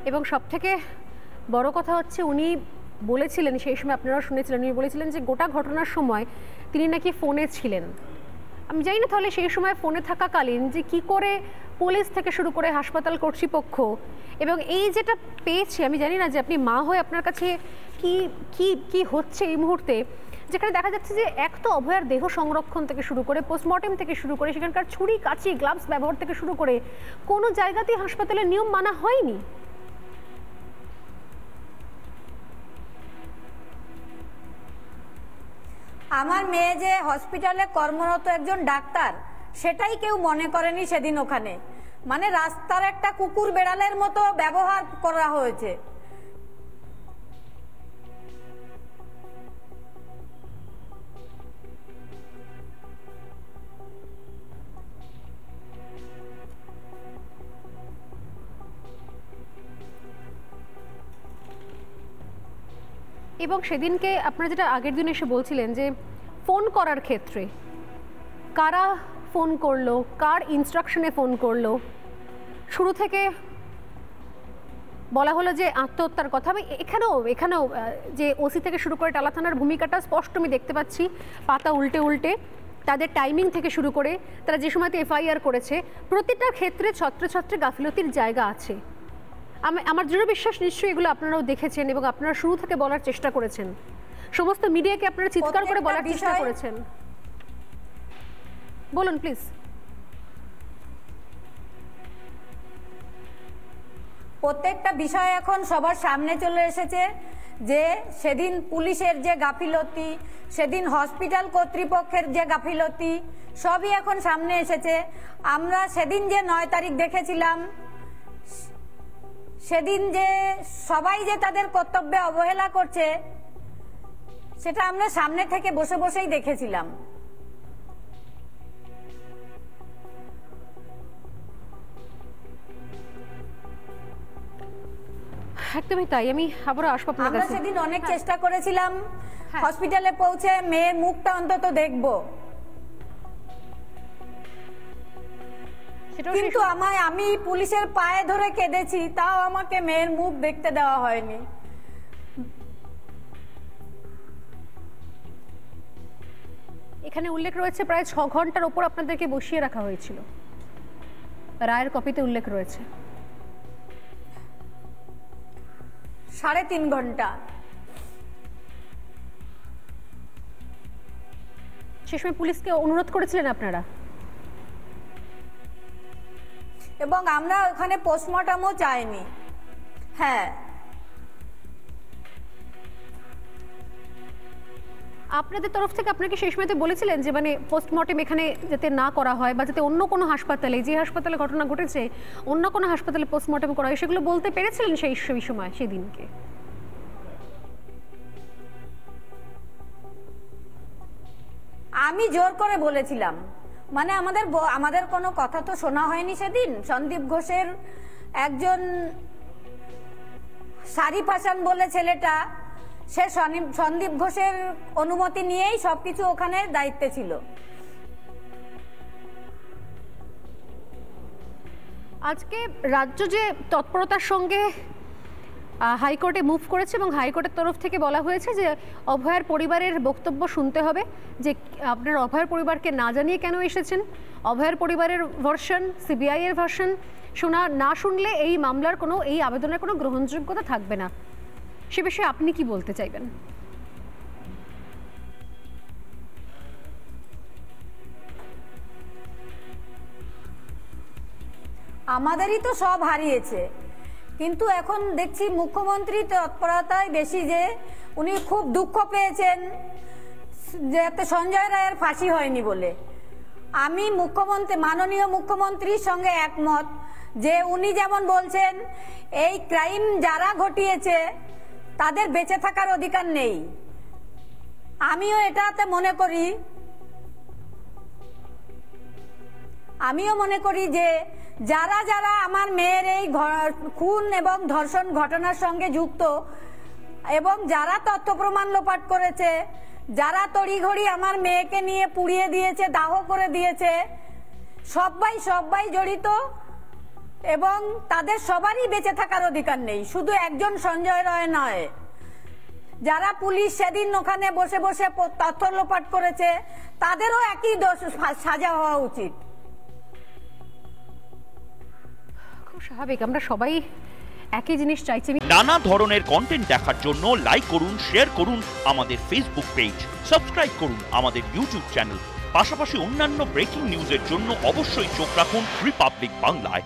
এবং সবথেকে বড় কথা হচ্ছে উনি বলেছিলেন, সেই সময় আপনারা শুনেছিলেন, উনি বলেছিলেন যে গোটা ঘটনার সময় তিনি নাকি ফোনে ছিলেন। আমি জানি না তাহলে সেই সময় ফোনে থাকাকালীন যে কি করে পুলিশ থেকে শুরু করে হাসপাতাল কর্তৃপক্ষ এবং এই যেটা পেয়েছি, আমি জানি না যে আপনি মা হয়ে আপনার কাছে কি কি কি হচ্ছে এই মুহূর্তে, যেখানে দেখা যাচ্ছে যে এক তো অভয়ার দেহ সংরক্ষণ থেকে শুরু করে পোস্টমর্টেম থেকে শুরু করে সেখানকার ছুরি কাঁচি গ্লাভস ব্যবহার থেকে শুরু করে কোনো জায়গাতেই হাসপাতালের নিয়ম মানা হয়নি। আমার মেয়ে যে হসপিটালে কর্মরত একজন ডাক্তার সেটাই কেউ মনে করেনি সেদিন। ওখানে মানে রাস্তার একটা কুকুর বেড়ালের মতো ব্যবহার করা হয়েছে। এবং সেদিনকে আপনারা যেটা আগের দিন এসে বলছিলেন যে ফোন করার ক্ষেত্রে কারা ফোন করলো, কার ইনস্ট্রাকশনে ফোন করলো, শুরু থেকে বলা হলো যে আত্মহত্যার কথা। আমি এখানেও যে ওসি থেকে শুরু করে টালা থানার ভূমিকাটা স্পষ্ট আমি দেখতে পাচ্ছি, পাতা উল্টে উল্টে তাদের টাইমিং থেকে শুরু করে তারা যে সময়তে এফআইআর করেছে প্রতিটা ক্ষেত্রে ছত্রে ছত্রে গাফিলতির জায়গা আছে। আমার দৃঢ় বিশ্বাস নিশ্চয়ই এগুলো আপনারাও দেখেছেন এবং আপনারা শুরু থেকে বলার চেষ্টা করেছেন, সমস্ত মিডিয়াকে আপনারা চিৎকার করে বলার চেষ্টা করেছেন। বলুন প্লিজ। প্রত্যেকটা বিষয় এখন সবার সামনে চলে এসেছে যে সেদিন পুলিশের যে গাফিলতি, সেদিন হসপিটাল কর্তৃপক্ষের যে গাফিলতি, সবই এখন সামনে এসেছে। আমরা সেদিন যে 9 তারিখ দেখেছিলাম, সেদিন যে সবাই যে তাদের কর্তব্যে অবহেলা করছে সেটা আমরা সামনে থেকে বসে বসেই দেখেছিলাম। একদমই তাই। আমি আবারও আসবো আপনার কাছে। আমরা সেদিন অনেক চেষ্টা করেছিলাম হসপিটালে পৌঁছে মেয়ের মুখটা অন্তত দেখব, কিন্তু আমি পুলিশের পায়ে ধরে কেঁদেছি, তাও আমাকে মেয়ের মুখ দেখতে দেওয়া হয়নি। এখানে উল্লেখ রয়েছে প্রায় 6 ঘন্টার উপর আপনাদেরকে বসিয়ে রাখা হয়েছিল, রায়ের কপিতে উল্লেখ রয়েছে 3.5 ঘন্টা। সে সময় পুলিশকে অনুরোধ করেছিলেন আপনারা? এবং আমরা ওখানে পোস্টমর্টমও চাইনি। হ্যাঁ, আপনাদের তরফ থেকে আপনাকে সেই সময়তে বলেছিলেন যে মানে পোস্টমর্টেম এখানে যাতে না করা হয় বা যাতে অন্য কোনো হাসপাতালে, যে হাসপাতালে ঘটনা ঘটেছে অন্য কোনো হাসপাতালে পোস্টমর্টেম করা হয়, সেগুলো বলতে পেরেছিলেন সেই সময় সেদিনকে? আমি জোর করে বলেছিলাম, মানে আমাদের কোনো কথা তো শোনা হয়নি সেদিন। সন্দীপ ঘোষের একজন শারিফ হাসান বলে ছেলেটা, সে সন্দীপ ঘোষের অনুমতি নিয়েই সবকিছু ওখানে দায়িত্বে ছিল। আজকে রাজ্য যে তৎপরতার সঙ্গে হাইকোর্টে মুভ করেছে এবং হাইকোর্টের তরফ থেকে বলা হয়েছে যে অভয়ার পরিবারের বক্তব্য শুনতে হবে, যে আপনার অভয়ার পরিবারকে না জানিয়ে কেন এসেছেন, অভয়ার পরিবারের ভার্সন, সিবিআই এর ভার্সন না শুনলে এই মামলার কোনো, এই আবেদনের কোনো গ্রহণযোগ্যতা থাকবে না। সে বিষয়ে আপনি কি বলতে চাইবেন? আমাদেরই তো সব হারিয়েছে, কিন্তু এখন দেখছি মুখ্যমন্ত্রী তৎপরতায় বেশি, যে উনি খুব দুঃখ পেয়েছেন যাতে সঞ্জয় রায়ের ফাঁসি হয়নি বলে। আমি মাননীয় মুখ্যমন্ত্রীর সঙ্গে একমত যে উনি যেমন বলছেন এই ক্রাইম যারা ঘটিয়েছে তাদের বেঁচে থাকার অধিকার নেই, আমিও এটাতে মনে করি যে যারা যারা আমার মেয়ের এই খুন এবং ধর্ষণ ঘটনার সঙ্গে যুক্ত এবং যারা তথ্য প্রমাণ লোপাট করেছে, যারা তড়িঘড়ি আমার মেয়েকে নিয়ে পুড়িয়ে দিয়েছে, দাহ করে দিয়েছে, সবাই জড়িত এবং তাদের সবারই বেঁচে থাকার অধিকার নেই, শুধু একজন সঞ্জয় রায় নয়। যারা পুলিশ সেদিন ওখানে বসে বসে তথ্য লোপাট করেছে তাদেরও একই সাজা হওয়া উচিত। খুব স্বাভাবিক, আমরা সবাই একই জিনিস চাইছি। নানা ধরনের কন্টেন্ট দেখার জন্য লাইক করুন, শেয়ার করুন আমাদের ফেসবুক পেজ, সাবস্ক্রাইব করুন আমাদের ইউটিউব চ্যানেল। পাশাপাশি অন্যান্য ব্রেকিং নিউজের জন্য অবশ্যই চোখ রাখুন রিপাবলিক বাংলায়।